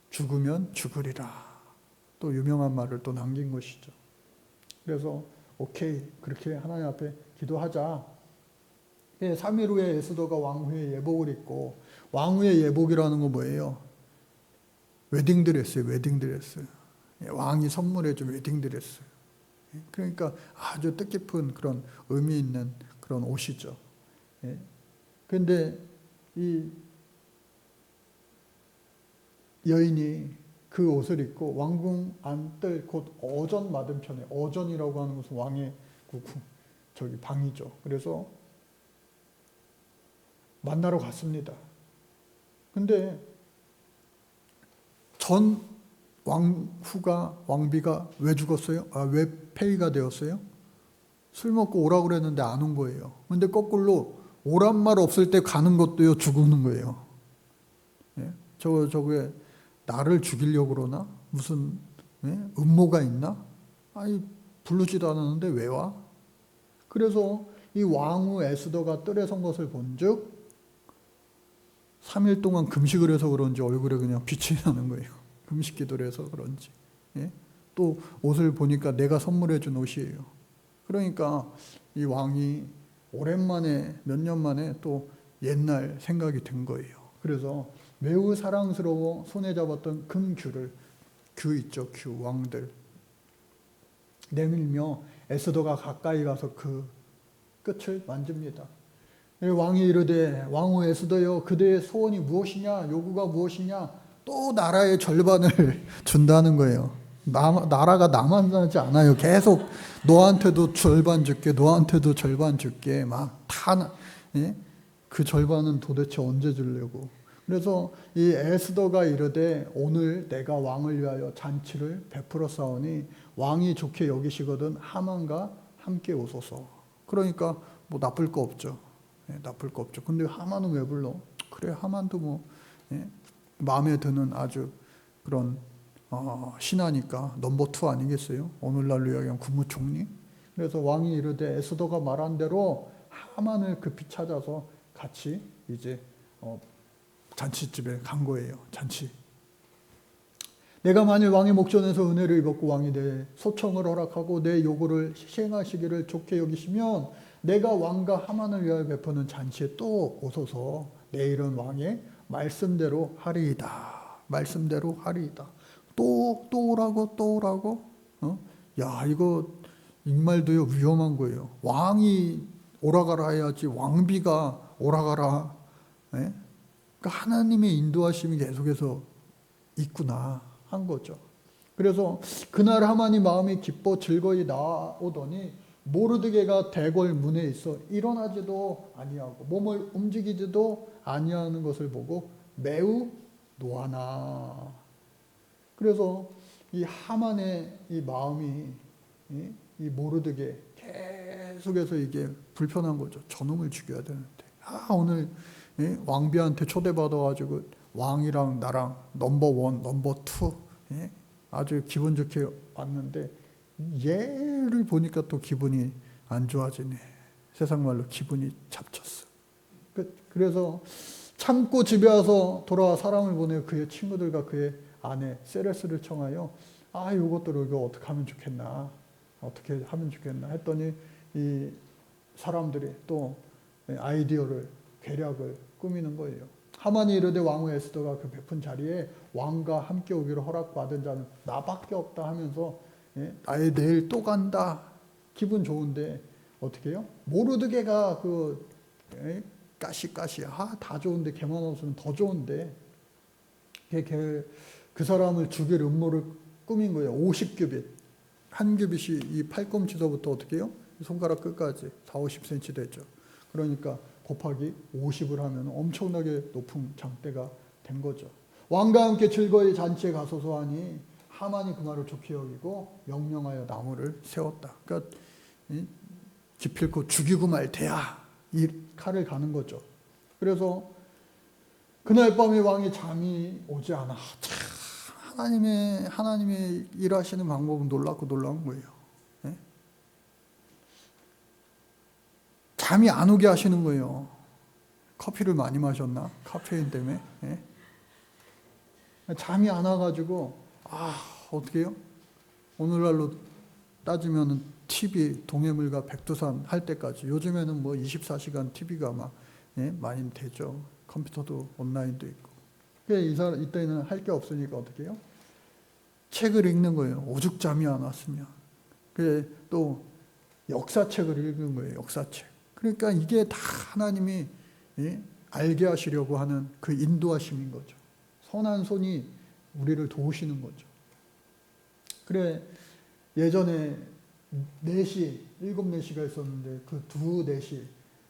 죽으면 죽으리라. 또 유명한 말을 또 남긴 것이죠. 그래서 오케이 그렇게 하나님 앞에 기도하자. 3일 후에 에스더가 왕후의 예복을 입고 왕후의 예복이라는 건 뭐예요? 웨딩드레스예요. 웨딩드레스. 왕이 선물해준 웨딩드레스. 그러니까 아주 뜻깊은 그런 의미 있는 그런 옷이죠. 그런데 이 여인이 그 옷을 입고 왕궁 안뜰 곧 어전 맞은편에 어전이라고 하는 것은 왕의 저기 방이죠. 그래서 만나러 갔습니다. 근데 전 왕비가 왜 죽었어요? 왜 폐위가 되었어요? 술 먹고 오라고 그랬는데 안 온 거예요. 근데 거꾸로 오란 말 없을 때 가는 것도요 죽는 거예요. 저게 나를 죽이려고 그러나? 무슨 음모가 있나? 아니 부르지도 않았는데 왜 와? 그래서 이 왕후 에스더가 뜰에 선 것을 본즉 3일 동안 금식을 해서 그런지 얼굴에 그냥 빛이 나는 거예요. 금식 기도를 해서 그런지. 또 옷을 보니까 내가 선물해 준 옷이에요. 그러니까 이 왕이 오랜만에 몇 년 만에 또 옛날 생각이 든 거예요. 그래서 매우 사랑스러워 손에 잡았던 금규를 규 있죠. 규 왕들 내밀며 에스더가 가까이 가서 그 끝을 만집니다. 왕이 이르되 왕후 에스더여 그대의 소원이 무엇이냐 요구가 무엇이냐 또 나라의 절반을 준다는 거예요. 나라가 남아나지 않아요. 계속 너한테도 절반 줄게, 너한테도 절반 줄게. 막 다, 예? 그 절반은 도대체 언제 주려고. 그래서 이 에스더가 이르되 오늘 내가 왕을 위하여 잔치를 베풀어 싸우니 왕이 좋게 여기시거든 하만과 함께 오소서. 그러니까 뭐 나쁠 거 없죠. 예, 나쁠 거 없죠. 근데 하만은 왜 불러? 그래, 하만도 뭐 예? 마음에 드는 아주 그런 신하니까 넘버 투 아니겠어요? 오늘날로 이야기하면 국무총리. 그래서 왕이 이르되 에스더가 말한 대로 하만을 급히 찾아서 같이 이제 잔치집에 간 거예요. 잔치. 내가 만일 왕의 목전에서 은혜를 입었고 왕이 내 소청을 허락하고 내 요구를 시행하시기를 좋게 여기시면 내가 왕과 하만을 위하여 베푸는 잔치에 또 오소서. 내일은 왕의 말씀대로 하리이다. 말씀대로 하리이다. 또 오라고. 야, 이거 정말도요 위험한 거예요. 왕이 오라가라 해야지 왕비가 오라가라. 예? 그러니까 하나님의 인도하심이 계속해서 있구나 한 거죠. 그래서 그날 하만이 마음이 기뻐 즐거이 나오더니 모르드게가 대궐 문에 있어 일어나지도 아니하고 몸을 움직이지도 아니하는 것을 보고 매우 노하나. 그래서 이 하만의 이 마음이 이 모르드게 계속해서 이게 불편한 거죠. 저놈을 죽여야 되는데 오늘 왕비한테 초대받아가지고 왕이랑 나랑 넘버 원, 넘버 투 아주 기분 좋게 왔는데 얘를 보니까 또 기분이 안 좋아지네. 세상 말로 기분이 잡쳤어. 그래서 참고 집에 와서 돌아와 사람을 보내어 그의 친구들과 그의 아내 세레스를 청하여 이것들을 이거 어떻게 하면 좋겠나 했더니 이 사람들이 또 아이디어를 계략을 꾸미는 거예요. 하만이 이르되 왕후 에스더가 그 베푼 자리에 왕과 함께 오기를 허락받은 자는 나밖에 없다 하면서 아예 내일 또 간다. 기분 좋은데 어떻게 해요? 모르드게가 까시 다 좋은데 걔만 없으면 더 좋은데 그 사람을 죽일 음모를 꾸민 거예요. 50규빗. 한 규빗이 이 팔꿈치서부터 어떻게 해요? 손가락 끝까지 40-50cm 되죠. 그러니까 곱하기 50을 하면 엄청나게 높은 장대가 된 거죠. 왕과 함께 즐거이 잔치에 가소서 하니 하만이 그 말을 좋게 여기고 명령하여 나무를 세웠다. 그러니까 기필코 죽이고 말 돼야 이 칼을 가는 거죠. 그래서 그날 밤에 왕이 잠이 오지 않아. 하나님의 일하시는 방법은 놀라운 거예요. 잠이 안 오게 하시는 거예요. 커피를 많이 마셨나? 카페인 때문에. 잠이 안 와가지고 어떻게 해요? 오늘날로 따지면 TV 동해물과 백두산 할 때까지 요즘에는 뭐 24시간 TV가 막 많이 되죠. 컴퓨터도 온라인도 있고. 이때는 할 게 없으니까 어떻게 해요? 책을 읽는 거예요. 오죽 잠이 안 왔으면. 또 역사책을 읽는 거예요. 역사책. 그러니까 이게 다 하나님이 알게 하시려고 하는 그 인도하심인 거죠. 선한 손이 우리를 도우시는 거죠. 그래, 예전에 일곱 내시가 있었는데 그 두 내시,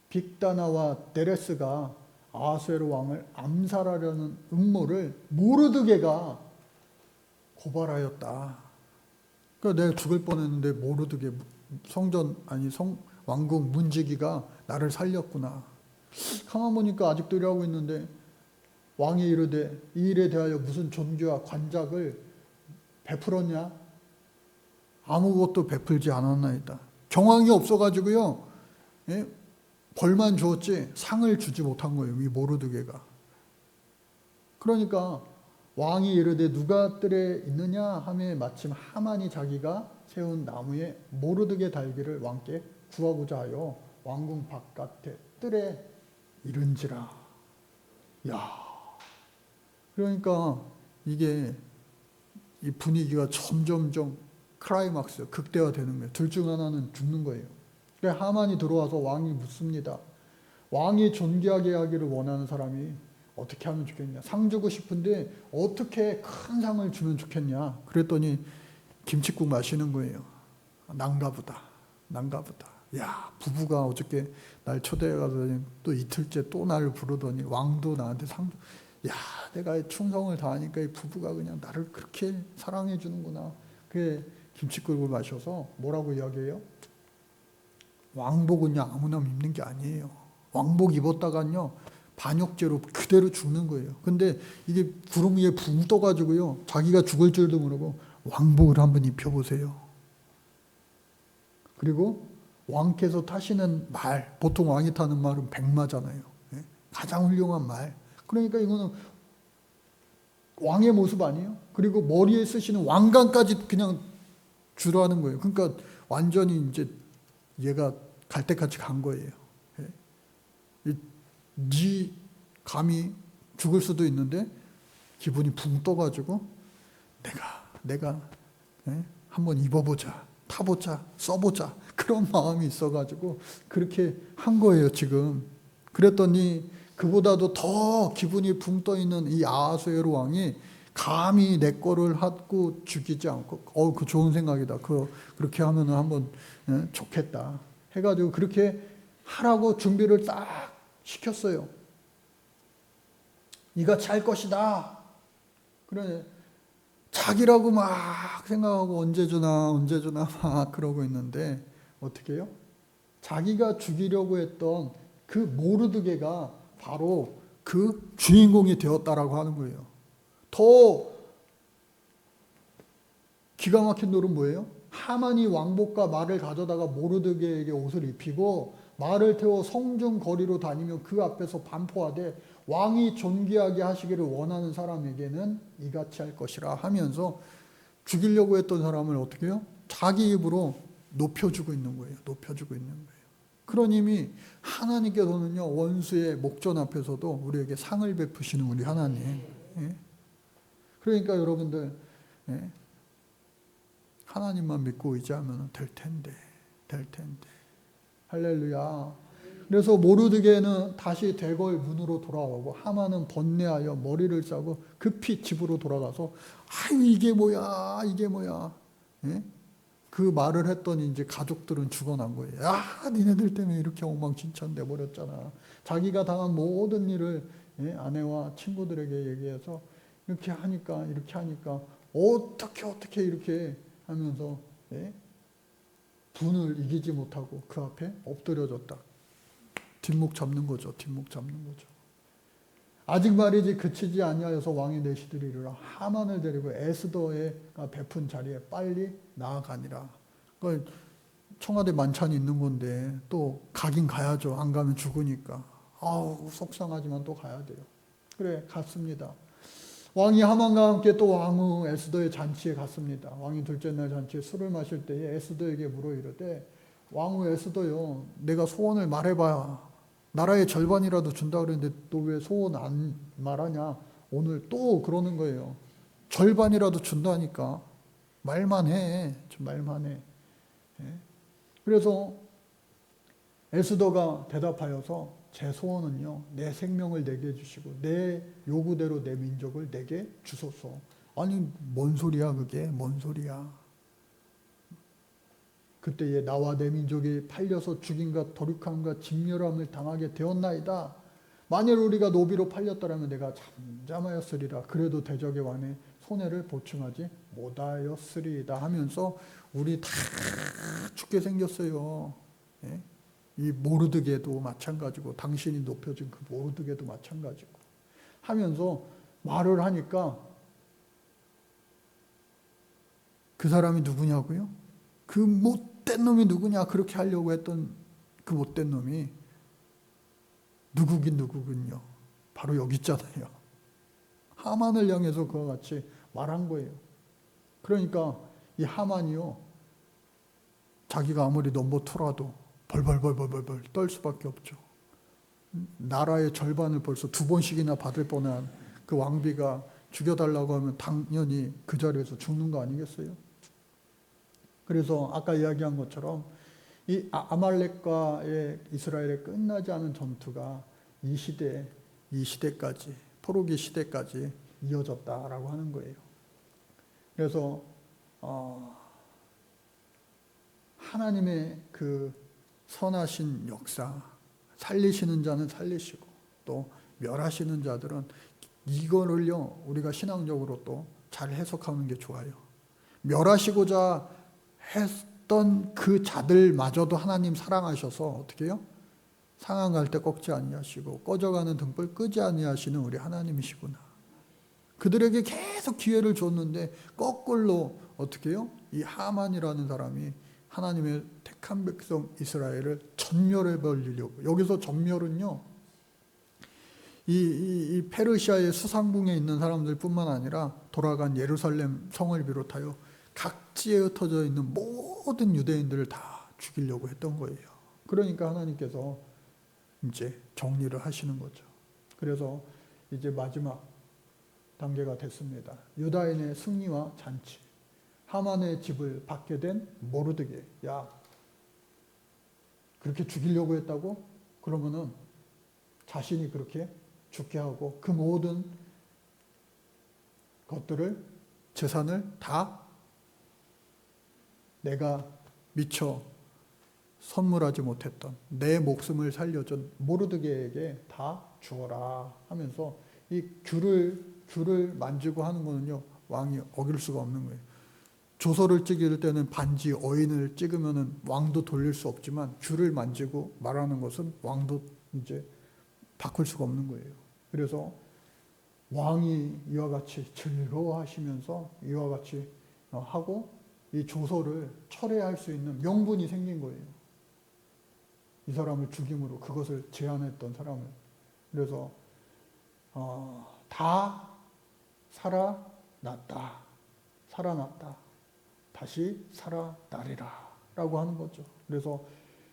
빅다나와 데레스가 아하수에로 왕을 암살하려는 음모를 모르드게가 고발하였다. 그러니까 내가 죽을 뻔했는데 모르드게 왕궁 문지기가 나를 살렸구나. 가만 보니까 아직도 일하고 있는데 왕이 이르되 이 일에 대하여 무슨 존귀와 관작을 베풀었냐? 아무것도 베풀지 않았나이다. 경황이 없어가지고요. 벌만 주었지 상을 주지 못한 거예요. 이 모르드게가. 그러니까 왕이 이르되 누가 뜰에 있느냐 하매 마침 하만이 자기가 세운 나무에 모르드게 달기를 왕께 구하고자 하여 왕궁 바깥에 뜰에 이른지라. 야, 그러니까 이게 이 분위기가 점점점 클라이막스, 극대화되는 거예요. 둘 중 하나는 죽는 거예요. 그래 하만이 들어와서 왕이 묻습니다. 왕이 존귀하게 하기를 원하는 사람이 어떻게 하면 좋겠냐. 상 주고 싶은데 어떻게 큰 상을 주면 좋겠냐. 그랬더니 김칫국 마시는 거예요. 난가보다. 야, 부부가 어저께 날 초대해가서 또 이틀째 또 나를 부르더니 왕도 나한테 상 야, 내가 충성을 다하니까 이 부부가 그냥 나를 그렇게 사랑해 주는구나. 그게 김칫국을 마셔서 뭐라고 이야기해요? 왕복은요 아무나 입는 게 아니에요. 왕복 입었다간요 반역죄로 그대로 죽는 거예요. 근데 이게 구름 위에 붕 떠가지고요 자기가 죽을 줄도 모르고 왕복을 한번 입혀보세요. 그리고 왕께서 타시는 말, 보통 왕이 타는 말은 백마잖아요. 가장 훌륭한 말. 그러니까 이거는 왕의 모습 아니에요? 그리고 머리에 쓰시는 왕관까지 그냥 주라는 거예요. 그러니까 완전히 이제 얘가 갈 때까지 간 거예요. 네 감히 죽을 수도 있는데 기분이 붕 떠가지고 내가 한번 입어보자, 타보자, 써보자 그런 마음이 있어가지고 그렇게 한 거예요 지금. 그랬더니 그보다도 더 기분이 붕 떠있는 이 아하수에로 왕이 감히 내 거를 하고 죽이지 않고 그 좋은 생각이다. 그렇게 하면 한번 좋겠다 해가지고 그렇게 하라고 준비를 딱 시켰어요. 이같이 할 것이다. 그래 자기라고 막 생각하고 언제 주나 막 그러고 있는데 어떻게 해요? 자기가 죽이려고 했던 그 모르드게가 바로 그 주인공이 되었다라고 하는 거예요. 더 기가 막힌 노릇은 뭐예요? 하만이 왕복과 말을 가져다가 모르드게에게 옷을 입히고 말을 태워 성중 거리로 다니며 그 앞에서 반포하되 왕이 존귀하게 하시기를 원하는 사람에게는 이같이 할 것이라 하면서 죽이려고 했던 사람을 어떻게 해요? 자기 입으로 높여주고 있는 거예요. 높여주고 있는 거예요. 그러님이 하나님께서는요 원수의 목전 앞에서도 우리에게 상을 베푸시는 우리 하나님. 그러니까 여러분들 하나님만 믿고 의지하면 될 텐데. 할렐루야. 그래서 모르드게는 다시 대궐 문으로 돌아오고 하만은 번뇌하여 머리를 싸고 급히 집으로 돌아가서 아유 이게 뭐야. 그 말을 했더니 이제 가족들은 죽어난 거예요. 야, 니네들 때문에 이렇게 엉망진창 돼버렸잖아. 자기가 당한 모든 일을 아내와 친구들에게 얘기해서 이렇게 하니까 어떻게 이렇게 하면서 분을 이기지 못하고 그 앞에 엎드려졌다. 뒷목 잡는 거죠. 아직 말이지 그치지 아니하여서 왕의 내시들이 이르러 하만을 데리고 에스더가 베푼 자리에 빨리 나아가니라. 그러니까 청와대 만찬이 있는 건데 또 가긴 가야죠. 안 가면 죽으니까. 아우 속상하지만 또 가야 돼요. 그래 갔습니다. 왕이 하만과 함께 또 왕후 에스더의 잔치에 갔습니다. 왕이 둘째 날 잔치에 술을 마실 때에 에스더에게 물어 이르되 왕후 에스더요 내가 소원을 말해봐야 나라의 절반이라도 준다 그랬는데 너 왜 소원 안 말하냐. 오늘 또 그러는 거예요. 절반이라도 준다니까 말만 해. 그래서 에스더가 대답하여서 제 소원은요 내 생명을 내게 해주시고 내 요구대로 내 민족을 내게 주소서. 아니 뭔 소리야 그게 뭔 소리야. 그때에 나와 내 민족이 팔려서 죽임과 도륙함과 진멸함을 당하게 되었나이다. 만일 우리가 노비로 팔렸더라면 내가 잠잠하였으리라. 그래도 대적의 왕의 손해를 보충하지 못하였으리이다 하면서 우리 다 죽게 생겼어요. 이 모르드게도 마찬가지고 당신이 높여준 그 모르드게도 마찬가지고 하면서 말을 하니까 그 사람이 누구냐고요? 그 못된 놈이 누구냐 그렇게 하려고 했던 그 못된 놈이 누구긴요. 바로 여기 있잖아요. 하만을 향해서 그와 같이 말한 거예요. 그러니까 이 하만이요 자기가 아무리 넘버 투라도 벌벌 떨 수밖에 없죠. 나라의 절반을 벌써 2번씩이나 받을 뻔한 그 왕비가 죽여달라고 하면 당연히 그 자리에서 죽는 거 아니겠어요? 그래서 아까 이야기한 것처럼 이 아말렉과의 이스라엘의 끝나지 않은 전투가 이 시대까지 포로기 시대까지 이어졌다라고 하는 거예요. 그래서 하나님의 그 선하신 역사, 살리시는 자는 살리시고 또 멸하시는 자들은, 이거를요 우리가 신앙적으로 또 잘 해석하는 게 좋아요. 멸하시고자 했던 그 자들마저도 하나님 사랑하셔서 어떻게 해요? 상한 갈 때 꺾지 아니하시고 꺼져가는 등불 끄지 아니하시는 우리 하나님이시구나. 그들에게 계속 기회를 줬는데 거꾸로 어떻게 해요? 이 하만이라는 사람이 하나님의 택한 백성 이스라엘을 전멸해 버리려고. 여기서 전멸은요, 이 페르시아의 수상궁에 있는 사람들 뿐만 아니라 돌아간 예루살렘 성을 비롯하여 각지에 흩어져 있는 모든 유대인들을 다 죽이려고 했던 거예요. 그러니까 하나님께서 이제 정리를 하시는 거죠. 그래서 이제 마지막 단계가 됐습니다. 유다인의 승리와 잔치. 하만의 집을 받게 된 모르드게. 야, 그렇게 죽이려고 했다고? 그러면은 자신이 그렇게 죽게 하고 그 모든 것들을, 재산을 다 내가 미처 선물하지 못했던 내 목숨을 살려준 모르드게에게 다 주어라 하면서 이 귤을 만지고 하는 거는요, 왕이 어길 수가 없는 거예요. 조서를 찍을 때는 반지, 어인을 찍으면은 왕도 돌릴 수 없지만 귤을 만지고 말하는 것은 왕도 이제 바꿀 수가 없는 거예요. 그래서 왕이 이와 같이 즐거워하시면서 이와 같이 하고 이 조서를 철회할 수 있는 명분이 생긴 거예요. 이 사람을 죽임으로, 그것을 제안했던 사람을. 그래서 다 살아났다. 다시 살아나리라 라고 하는 거죠. 그래서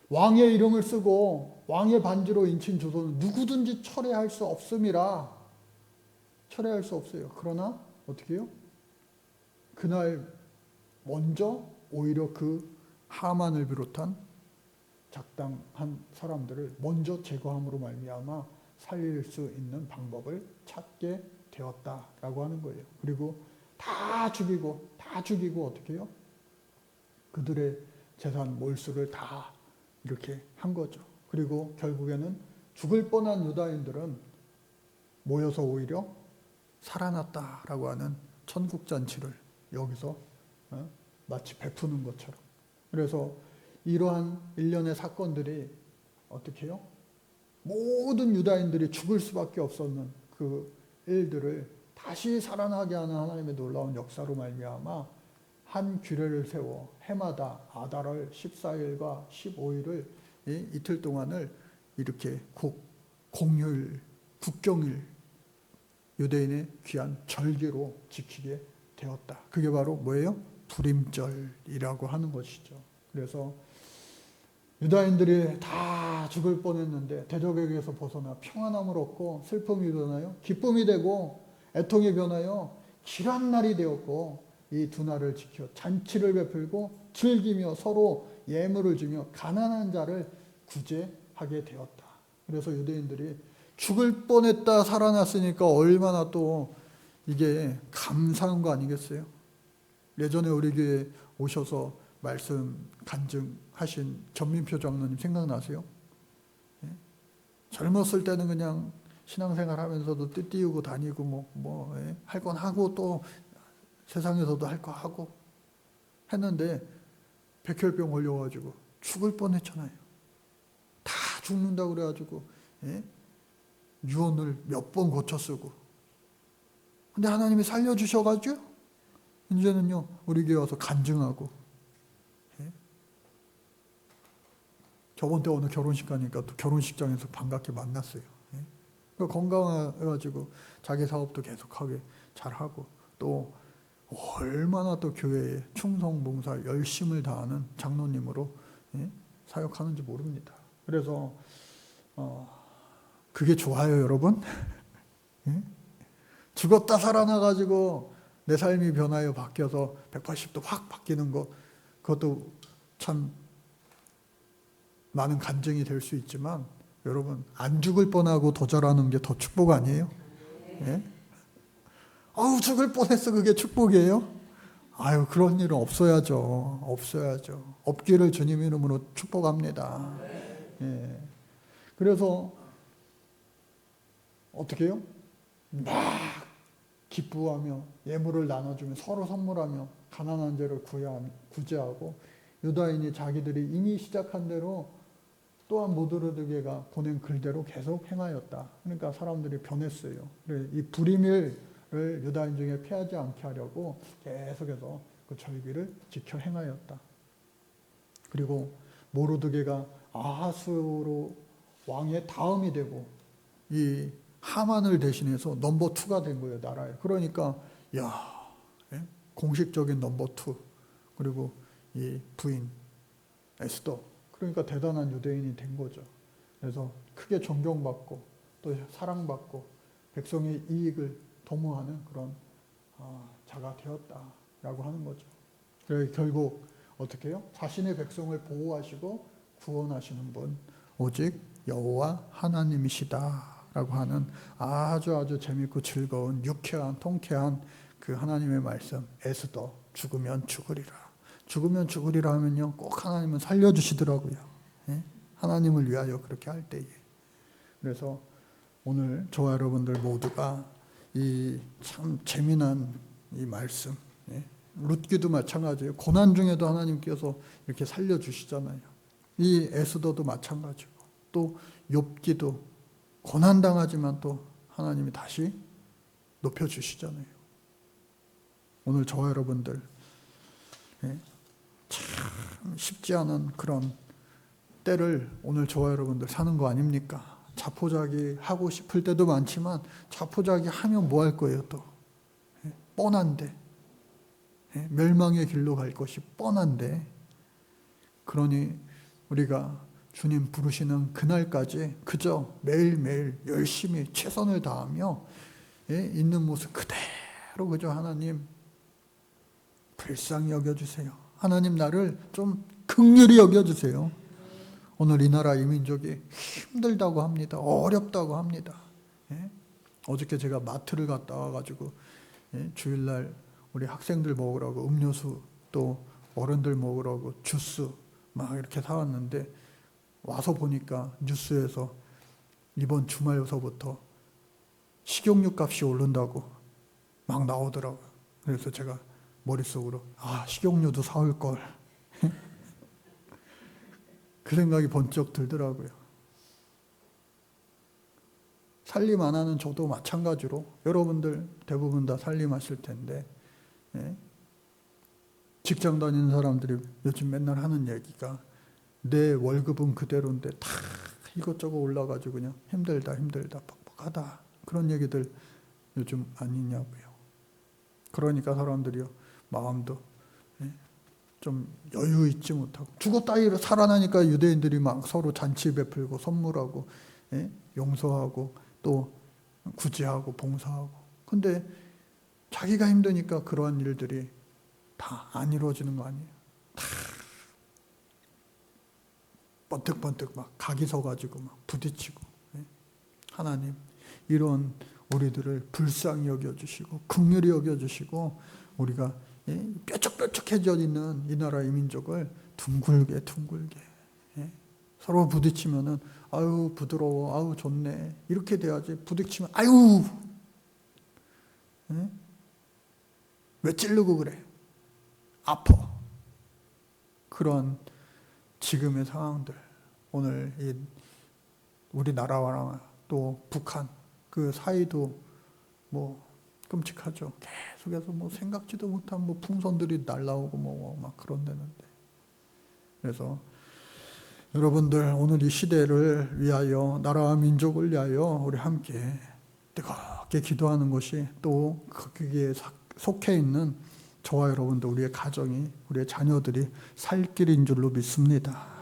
왕의 이름을 쓰고 왕의 반지로 인친 조서는 누구든지 철회할 수 없음이라. 철회할 수 없어요. 그러나 어떻게 해요? 그날 먼저 오히려 그 하만을 비롯한 작당한 사람들을 먼저 제거함으로 말미암아 살릴 수 있는 방법을 찾게 되었다라고 하는 거예요. 그리고 다 죽이고 어떻게 해요? 그들의 재산 몰수를 다 이렇게 한 거죠. 그리고 결국에는 죽을 뻔한 유다인들은 모여서 오히려 살아났다라고 하는 천국잔치를 여기서 마치 베푸는 것처럼. 그래서 이러한 일련의 사건들이 어떻게 해요? 모든 유다인들이 죽을 수밖에 없었는 그 일들을 다시 살아나게 하는 하나님의 놀라운 역사로 말미암아 한 규례를 세워 해마다 아달월 14일과 15일을 이틀 동안을 이렇게 공휴일, 국경일, 유대인의 귀한 절기로 지키게 되었다. 그게 바로 뭐예요? 불임절이라고 하는 것이죠. 그래서 유다인들이 다 죽을 뻔했는데 대적에게서 벗어나 평안함을 얻고 슬픔이 변하여 기쁨이 되고 애통이 변하여 길한 날이 되었고, 이 두 날을 지켜 잔치를 베풀고 즐기며 서로 예물을 주며 가난한 자를 구제하게 되었다. 그래서 유대인들이 죽을 뻔했다 살아났으니까 얼마나 또 이게 감사한 거 아니겠어요? 예전에 우리 교회 오셔서 말씀 간증하신 전민표 장로님 생각나세요? 예? 젊었을 때는 그냥 신앙생활 하면서도 띠띠우고 다니고 할 건 하고 또 세상에서도 할 거 하고 했는데 백혈병 걸려가지고 죽을 뻔했잖아요. 다 죽는다 그래가지고 유언을 몇 번 고쳐 쓰고. 근데 하나님이 살려주셔가지고 이제는요 우리 교회 와서 간증하고. 저번 때 어느 결혼식 가니까 또 결혼식장에서 반갑게 만났어요. 건강해가지고 자기 사업도 계속하게 잘하고 또 얼마나 또 교회에 충성봉사 열심을 다하는 장로님으로 사역하는지 모릅니다. 그래서 그게 좋아요, 여러분. 죽었다 살아나가지고 내 삶이 변하여 바뀌어서 180도 확 바뀌는 거, 그것도 참 많은 간증이 될 수 있지만 여러분, 안 죽을 뻔하고 도절하는 게 더 축복 아니에요? 예? 아우 죽을 뻔했어. 그게 축복이에요? 아유 그런 일은 없어야죠. 없어야죠. 없기를 주님 이름으로 축복합니다. 예. 그래서 어떻게 해요? 막 기쁘하며 예물을 나눠주며 서로 선물하며 가난한 자를 구제하고 유다인이 자기들이 이미 시작한 대로 또한 모르드게가 보낸 글대로 계속 행하였다. 그러니까 사람들이 변했어요. 이 불임을 유다인 중에 피하지 않게 하려고 계속해서 그 절기를 지켜 행하였다. 그리고 모르드게가 아하스로 왕의 다음이 되고 이 하만을 대신해서 넘버 2가 된 거예요, 나라에. 그러니까 공식적인 넘버 2 그리고 이 부인 에스더, 그러니까 대단한 유대인이 된 거죠. 그래서 크게 존경받고 또 사랑받고 백성의 이익을 도모하는 그런 자가 되었다라고 하는 거죠. 그래서 결국 어떻게 해요? 자신의 백성을 보호하시고 구원하시는 분 오직 여호와 하나님이시다라고 하는 아주 재밌고 즐거운 유쾌한 통쾌한 그 하나님의 말씀. 에스더 죽으면 죽으리라. 죽으면 죽으리라 하면요 꼭 하나님은 살려주시더라고요. 예? 하나님을 위하여 그렇게 할 때에. 그래서 오늘 저와 여러분들 모두가 이 참 재미난 이 말씀, 룻기도 마찬가지예요. 고난 중에도 하나님께서 이렇게 살려주시잖아요. 이 에스더도 마찬가지고 또 욥기도 고난당하지만 또 하나님이 다시 높여주시잖아요. 오늘 저와 여러분들 참 쉽지 않은 그런 때를 오늘 저와 여러분들 사는 거 아닙니까? 자포자기 하고 싶을 때도 많지만 자포자기 하면 뭐 할 거예요 또? 뻔한데 멸망의 길로 갈 것이 뻔한데, 그러니 우리가 주님 부르시는 그날까지 그저 매일매일 열심히 최선을 다하며 있는 모습 그대로 그저 하나님 불쌍히 여겨주세요. 하나님 나를 좀 긍휼히 여겨주세요. 오늘 이 나라 이 민족이 힘들다고 합니다. 어렵다고 합니다. 어저께 제가 마트를 갔다 와가지고 주일날 우리 학생들 먹으라고 음료수 또 어른들 먹으라고 주스 막 이렇게 사왔는데 와서 보니까 뉴스에서 이번 주말서부터 식용유 값이 오른다고 막 나오더라고요. 그래서 제가 머릿속으로 식용유도 사올 걸 그 생각이 번쩍 들더라고요. 살림 안 하는 저도 마찬가지로 여러분들 대부분 다 살림하실 텐데 직장 다니는 사람들이 요즘 맨날 하는 얘기가 내 월급은 그대로인데 다 이것저것 올라가지고 그냥 힘들다 뻑뻑하다 그런 얘기들 요즘 아니냐고요. 그러니까 사람들이요 마음도 좀 여유 있지 못하고 죽었다 살아나니까 유대인들이 막 서로 잔치 베풀고 선물하고 용서하고 또 구제하고 봉사하고. 근데 자기가 힘드니까 그러한 일들이 다 안 이루어지는 거 아니에요. 다 번뜩번뜩 막 각이 서가지고 막 부딪히고. 하나님 이런 우리들을 불쌍히 여겨주시고 긍휼히 여겨주시고 우리가 뾰족뾰족해져 있는 이 나라 이 민족을 둥글게 서로 부딪히면은 아유 부드러워 아유 좋네 이렇게 돼야지. 부딪히면 아유 왜 찌르고 그래 아파. 그런 지금의 상황들 오늘 이 우리나라와 또 북한 그 사이도 뭐 끔찍하죠. 계속해서 뭐 생각지도 못한 뭐 풍선들이 날라오고 뭐 막 그런다는데. 그래서 여러분들 오늘 이 시대를 위하여 나라와 민족을 위하여 우리 함께 뜨겁게 기도하는 것이 또 거기에 속해 있는 저와 여러분들 우리의 가정이 우리의 자녀들이 살 길인 줄로 믿습니다.